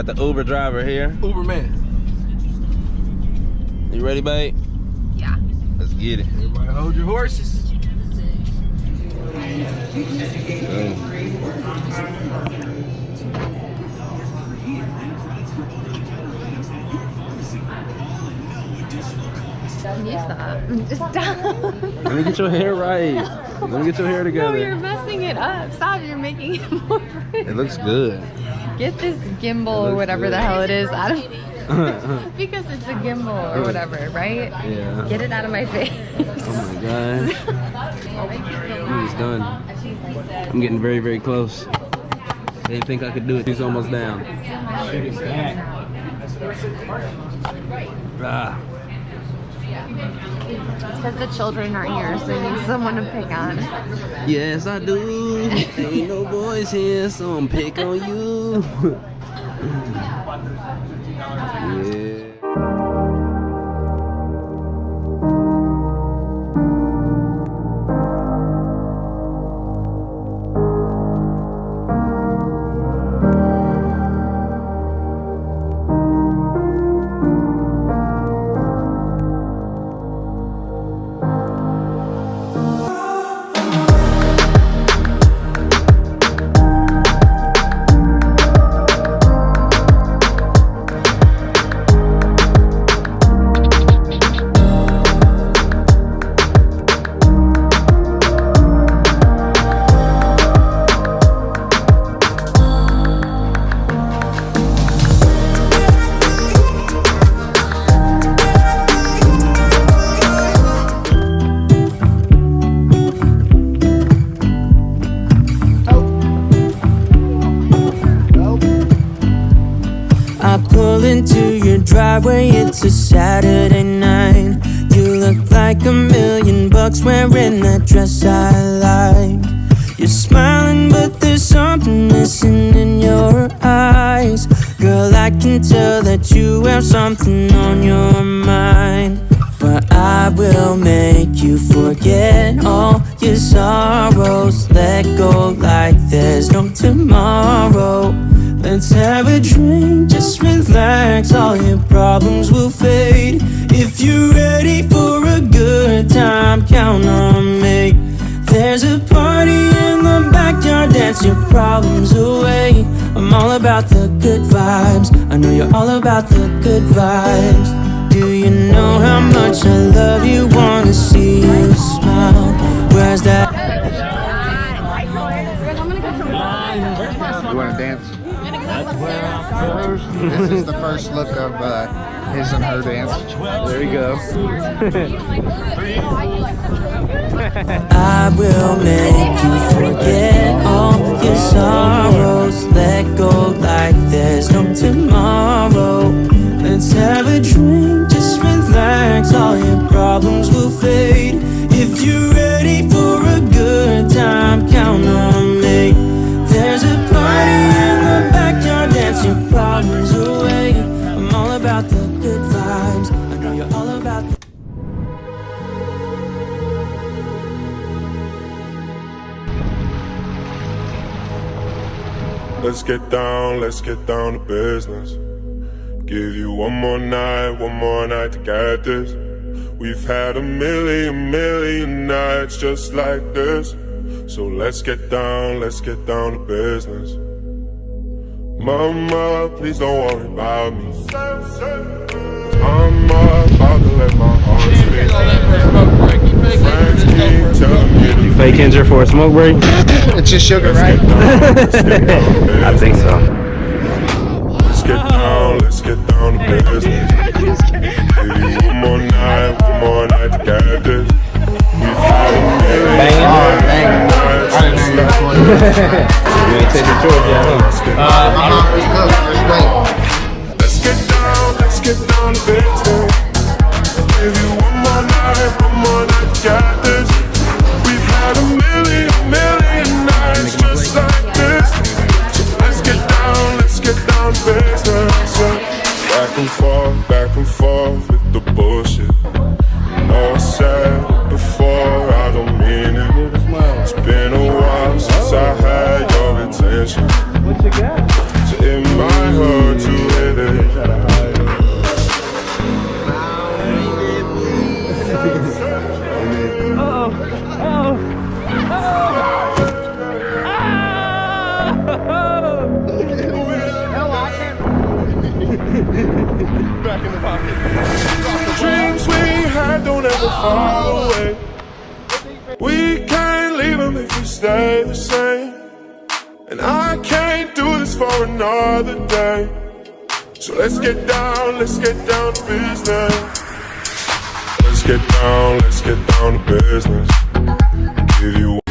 got the Uber driver here. Uber man. You ready, babe? Yeah. Let's get it. Everybody hold your horses. Can you stop? Just stop. Let me get your hair right. Let me get your hair together. No, you're messing it up. Stop, you're making it more pretty. It looks good. Get this gimbal or whatever good. the hell it is out of because it's a gimbal or whatever, right? Yeah. Get it out of my face. Oh my gosh. He's done. I'm getting very, very close. I didn't think I could do it. He's almost down. Ah. It's because the children are here, so you need someone to pick on. Yes, I do. Ain't no boys here, so I'm pick on you. Yeah. I pull into your driveway, it's a Saturday night. You look like $1,000,000 wearing that dress I like. You're smiling, but there's something missing in your eyes. Girl, I can tell that you have something on your mind. But I will make you forget all your sorrows. Let go like there's no tomorrow. Let's have a drink, just relax, all your problems will fade. If you're ready for a good time, count on me. There's a party in the backyard, dance your problems away. I'm all about the good vibes, I know you're all about the good vibes. Do you know how much I love you, wanna see you smile? Where's that? You wanna dance? This is the first look of his and her dance. There we go. I will make you forget all your sorrows. Let go like there's no tomorrow. Let's have a drink, just relax, all your problems will fade. If you're ready for a good time, count on me. There's a party in the backyard, dance your problems away. I'm all about the good vibes, I know you're all about the Let's get down to business. Give you one more night to get this. We've had a million nights just like this. So let's get down to business. Mama, please don't worry about me. I'm about to let my heart speak. Friends keep telling me to Fake Ginger for a smoke break? It's just sugar, right? I think so. Let's get down to business. Give you one more night to get this. We've had a million nights just like this. You ain't taking George yet, huh? Let's get down to business. Give you one more night to get this. We've had a million nights just like this. So let's get down to business. Back and forth with the bullshit. No, I said it before, I don't mean it. It's been a while since I had your attention. So it might hurt to Back in the pocket. Dreams we had don't ever fall away. We can't leave them if we stay the same. And I can't do this for another day. So let's get down to business. Let's get down to business. Give you